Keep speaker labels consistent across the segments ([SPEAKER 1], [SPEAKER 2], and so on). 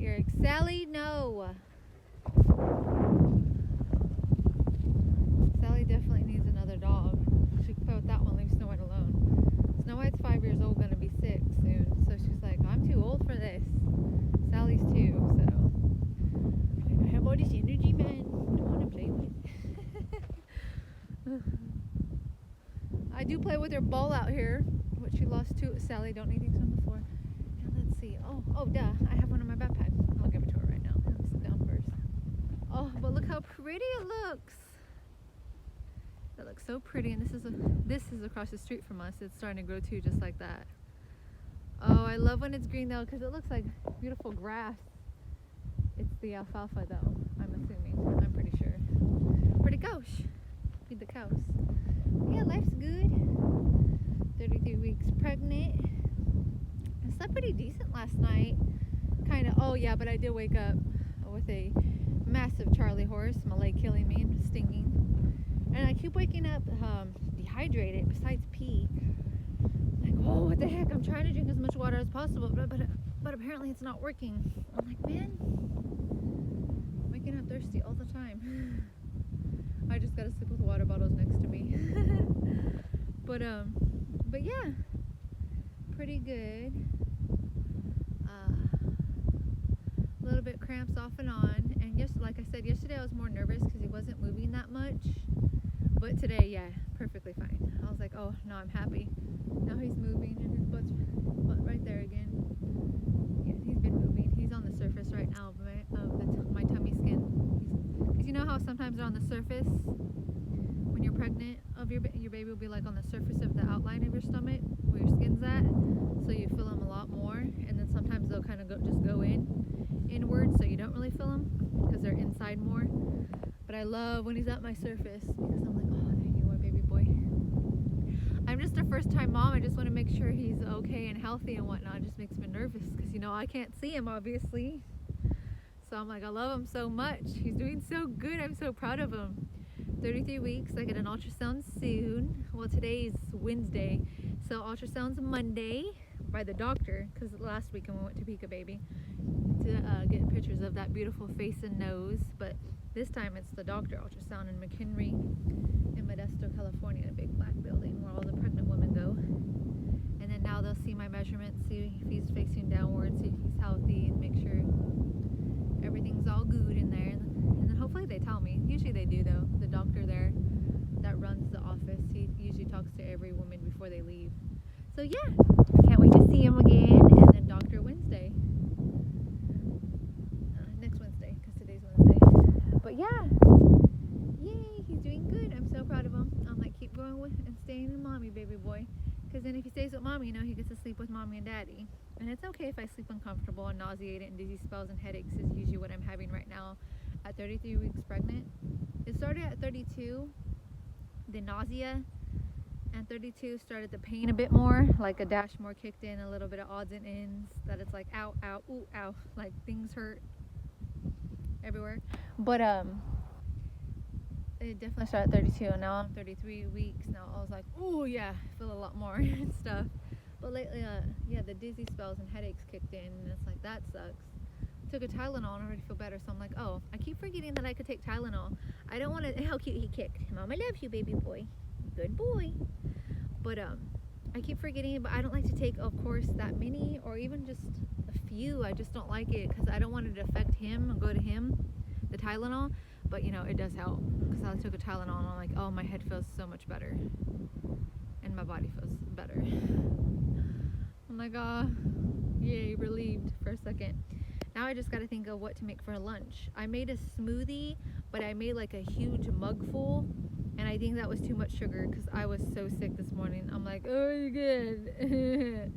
[SPEAKER 1] Eric. Sally, no. Sally definitely needs another dog. She could play with that one, leave Snow White alone. Snow White's 5 years old, gonna be 6 soon. So she's like, I'm too old for this. Sally's 2, so I have all this energy, man. Don't want to play with. I do play with her ball out here, which she lost to. Sally, don't need things on the floor. And let's see. Oh, duh. I have one in my backpack. I'll give it to her right now. Let me sit down first. Oh, but look how pretty it looks. That looks so pretty, and this is across the street from us. It's starting to grow too, just like that. Oh, I love when it's green though, because it looks like beautiful grass. It's the alfalfa though, I'm assuming. I'm pretty sure. Pretty gosh. Feed the cows. Yeah, life's good. 33 weeks pregnant. I slept pretty decent last night. Kind of. Oh yeah, but I did wake up with a massive Charlie horse. My leg killing me and stinging. And I keep waking up dehydrated besides pee. Like, oh, what the heck? I'm trying to drink as much water as possible, but apparently it's not working. I'm like, man, I'm waking up thirsty all the time. I just gotta sleep with water bottles next to me. But yeah, pretty good. A little bit cramps off and on. And yes, like I said, yesterday I was more nervous because he wasn't moving that much. But today, yeah, perfectly fine. I was like, oh, no, I'm happy. Now he's moving and his butt right there again. Yeah, he's been moving. He's on the surface right now of my tummy skin. Because you know how sometimes they're on the surface when you're pregnant of your baby will be like on the surface of the outline of your stomach where your skin's at. So you feel them a lot more. And then sometimes they'll kind of just go inward, so you don't really feel them because they're inside more. But I love when he's at my surface because I'm like, oh, there you are, baby boy. I'm just a first-time mom. I just want to make sure he's okay and healthy and whatnot. It just makes me nervous because, you know, I can't see him, obviously. So I'm like, I love him so much. He's doing so good. I'm so proud of him. 33 weeks. I get an ultrasound soon. Well, today is Wednesday. So ultrasound's Monday by the doctor because last weekend we went to Pika Baby to get pictures of that beautiful face and nose. But this time it's the doctor ultrasound in McHenry in Modesto, California, in a big black building where all the pregnant women go. And then now they'll see my measurements, see if he's facing downward, see if he's healthy, and make sure everything's all good in there. And then hopefully they tell me. Usually they do though. The doctor there that runs the office, he usually talks to every woman before they leave. So yeah, I can't wait to see him again. And then Dr. Wednesday. Next Wednesday, because today's Wednesday. But yeah, yay, he's doing good. I'm so proud of him. I'm like, keep going with and staying with mommy, baby boy. Because then if he stays with mommy, you know, he gets to sleep with mommy and daddy. And it's okay if I sleep uncomfortable and nauseated and dizzy spells and headaches is usually what I'm having right now at 33 weeks pregnant. It started at 32, the nausea, and 32 started the pain a bit more, like a dash more kicked in, a little bit of odds and ends, that it's like ow, ow, ooh, ow, like things hurt everywhere. But it definitely started at 32, and now I'm 33 weeks now. I was like, oh yeah, I feel a lot more and stuff. But lately, yeah, the dizzy spells and headaches kicked in, and it's like, that sucks. Took a Tylenol and I already feel better, so I'm like, oh, I keep forgetting that I could take Tylenol. I don't want to, how cute he kicked. Mama loves you, baby boy. Good boy. But I keep forgetting, but I don't like to take, of course, that many or even just a few. I just don't like it because I don't want it to affect him and go to him, the Tylenol. But you know, it does help because I took a Tylenol and I'm like, oh, my head feels so much better and my body feels better. I'm like, yay, relieved for a second. Now I just got to think of what to make for lunch. I made a smoothie, but I made like a huge mug full, and I think that was too much sugar because I was so sick this morning. I'm like, oh, you good?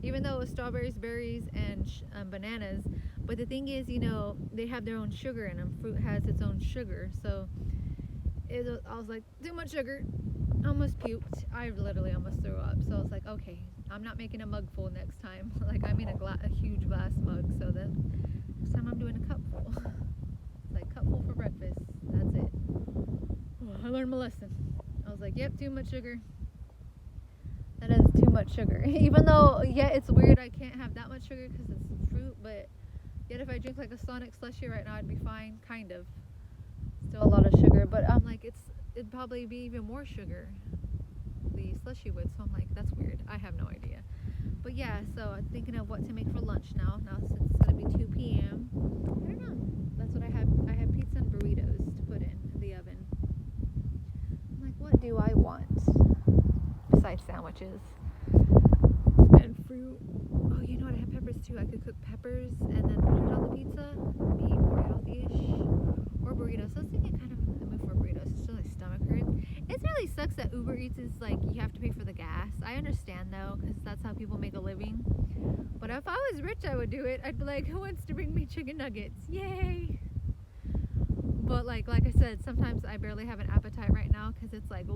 [SPEAKER 1] Even though it was strawberries, berries, and bananas. But the thing is, you know, they have their own sugar in them. Fruit has its own sugar. So I was like, too much sugar. Almost puked. I literally almost threw up. So I was like, okay, I'm not making a mug full next time. Like, I mean a huge glass mug. So then next time I'm doing a cup full. It's like cup full for breakfast. That's it. Oh, I learned my lesson. I was like, yep, too much sugar. That is too much sugar. Even though, yeah, it's weird I can't have that much sugar because it's fruit, but yet if I drink like a Sonic slushie right now, I'd be fine, kind of. Still a lot of sugar, but I'm like, it'd probably be even more sugar, the slushie would. So I'm like, that's weird. I have no idea. But yeah, so I'm thinking of what to make for lunch now. Now since it's gonna be 2 p.m. I don't know. That's what I have. I have pizza and burritos to put in the oven. I'm like, what do I want besides sandwiches and fruit? Oh, you know what? I have peppers too. I could cook peppers and then put it on the pizza. Be more healthy-ish. Or burritos. So I was thinking kind of in the mood for burritos. It's still my stomach hurts. It really sucks that Uber Eats is like you have to pay for the gas. I understand though, because that's how people make a living. But if I was rich, I would do it. I'd be like, who wants to bring me chicken nuggets? Yay! But like I said, sometimes I barely have an appetite right now because it's like,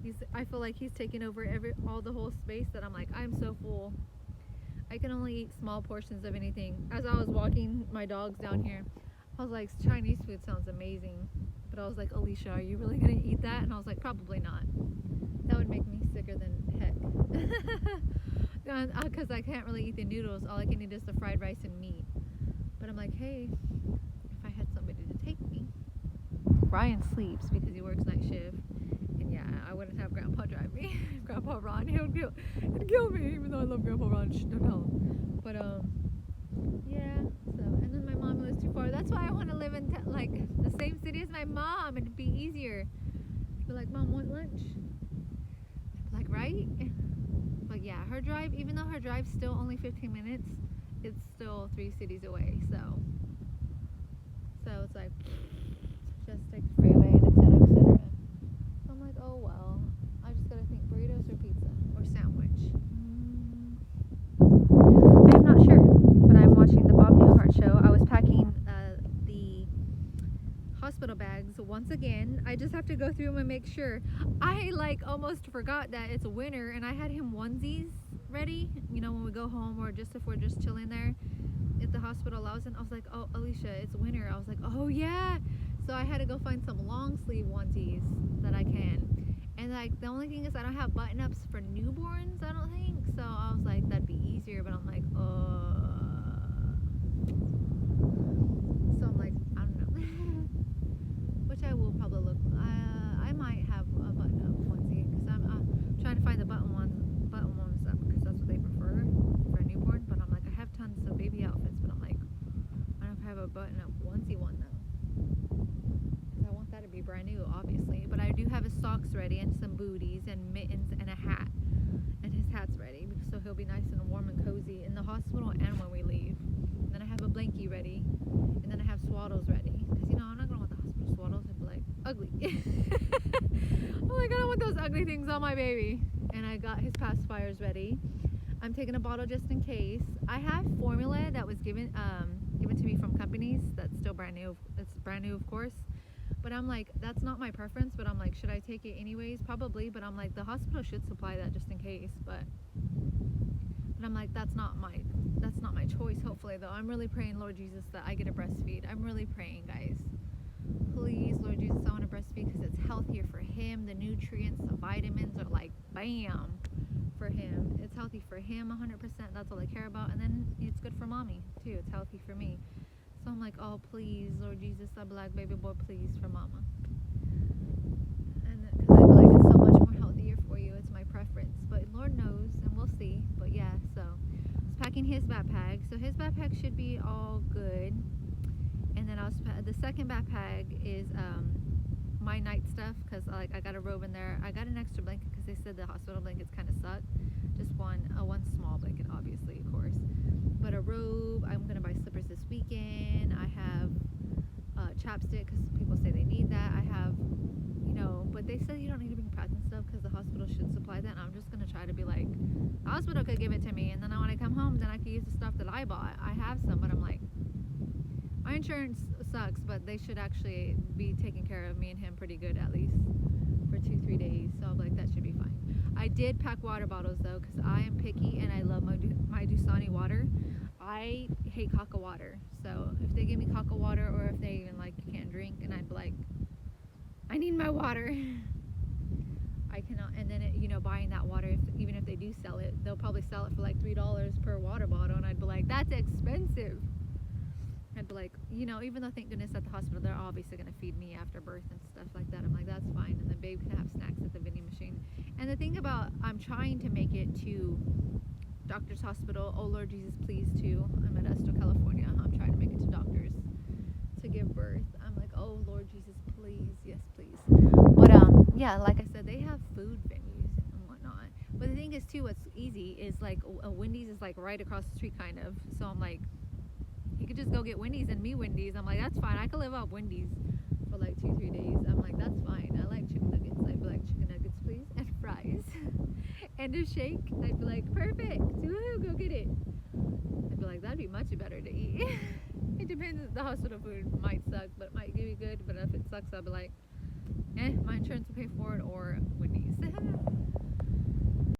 [SPEAKER 1] because I feel like he's taking over all the whole space that I'm like, I'm so full. I can only eat small portions of anything. As I was walking my dogs down here, I was like, Chinese food sounds amazing. But I was like, Alicia, are you really going to eat that? And I was like, probably not. That would make me sicker than heck. Because I can't really eat the noodles. All I can eat is the fried rice and meat. But I'm like, hey, if I had somebody to take me. Ryan sleeps because he works night shift. And yeah, I wouldn't have Grandpa drive me. Grandpa Ron, he'd kill me, even though I love Grandpa Ron. Shh, don't tell him. But, yeah, so, and then my mom lives too far. That's why I want to live in, like, the same city as my mom. It'd be easier. Be like, Mom, want lunch? Like, right? But yeah, her drive, even though her drive's still only 15 minutes, it's still 3 cities away, so it's like, just take the freeway, and etc., etc. So I'm like, oh, well, I just gotta think burritos or pizza or sandwich. I'm not sure, but I'm watching the Bob Newhart show. I was packing the hospital bags once again. I just have to go through them and make sure. I like almost forgot that it's winter, and I had him onesies ready, you know, when we go home or just if we're just chilling there, if the hospital allows it. I was like, oh, Alicia, it's winter. I was like, oh yeah. So I had to go find some long sleeve onesies that I can. And like the only thing is I don't have button ups for newborns, I don't think. So I was like, that'd be easier, but I'm like, so I'm like, I don't know. Which I will probably look. I might have a button up onesie because I'm trying to find the button ones up because that's what they prefer for a newborn. But I'm like, I have tons of baby outfits, but I'm like, I don't know if I have a button up onesie one though. Because I want that to be brand new, obviously. But I do have his socks ready and some booties and mittens and a hat. And his hat's ready, so he'll be nice and warm and cozy in the hospital and when we leave. And then I have a blankie ready, and then I have swaddles ready. Because, you know, I'm not going to want the hospital swaddles. It'd be like, ugly. I'm like, I don't want those ugly things on my baby. And I got his pacifiers ready. I'm taking a bottle just in case. I have formula that was given to me from companies that's still brand new. It's brand new, of course. But I'm like, that's not my preference, but I'm like, should I take it anyways? Probably, but I'm like, the hospital should supply that just in case, but I'm like, that's not my choice, hopefully, though. I'm really praying, Lord Jesus, that I get a breastfeed. I'm really praying, guys. Please, Lord Jesus, I want to breastfeed because it's healthier for him. The nutrients, the vitamins are like, bam, for him. It's healthy for him 100%. That's all I care about. And then it's good for mommy, too. It's healthy for me. So I'm like, oh, please, Lord Jesus, a black baby boy, please, for mama. And because I feel like it's so much more healthier for you. It's my preference. But Lord knows, and we'll see. But yeah, so I was packing his backpack. So his backpack should be all good. And then the second backpack is my night stuff because like I got a robe in there. I got an extra blanket because they said the hospital blankets kind of suck. Just one small blanket, obviously, of course. But a robe. I'm gonna buy slippers this weekend. I have chapstick because people say they need that. I have, you know, but they said you don't need to bring pads and stuff because the hospital should supply that. And I'm just gonna try to be like, the hospital could give it to me, and then when I come home, then I can use the stuff that I bought. I have some, but I'm like, my insurance sucks, but they should actually be taking care of me and him pretty good at least for 2-3 days. So I'm like, that should be fine. I did pack water bottles though because I am picky and I love my Dasani water. I hate Kaka water, so if they give me Kaka water or if they even like you can't drink, and I'd be like, I need my water. I cannot. And then buying that water, even if they do sell it, they'll probably sell it for like $3 per water bottle, and I'd be like, that's expensive. expensive. I'd be like, you know, even though thank goodness at the hospital they're obviously gonna feed me after birth and stuff like that. I'm like, that's fine, and then babe can have snacks at the vending machine. And the thing about I'm trying to make it to Doctor's Hospital. Oh Lord Jesus, please too. I'm at Estill, California. I'm trying to make it to Doctor's to give birth. I'm like, oh Lord Jesus, please, yes, please. But yeah, like I said, they have food venues and whatnot. But the thing is too, what's easy is like a Wendy's is like right across the street, kind of. So I'm like, you could just go get Wendy's and me Wendy's. I'm like, that's fine. I could live off Wendy's for like 2-3 days. I'm like, that's fine. I like chicken nuggets. I'd be like, chicken nuggets, please, and fries, and a shake. I'd be like, perfect. Woo, go get it. I'd be like, that'd be much better to eat. It depends. The hospital food might suck, but it might be good. But if it sucks, I'll be like, my insurance will pay for it, or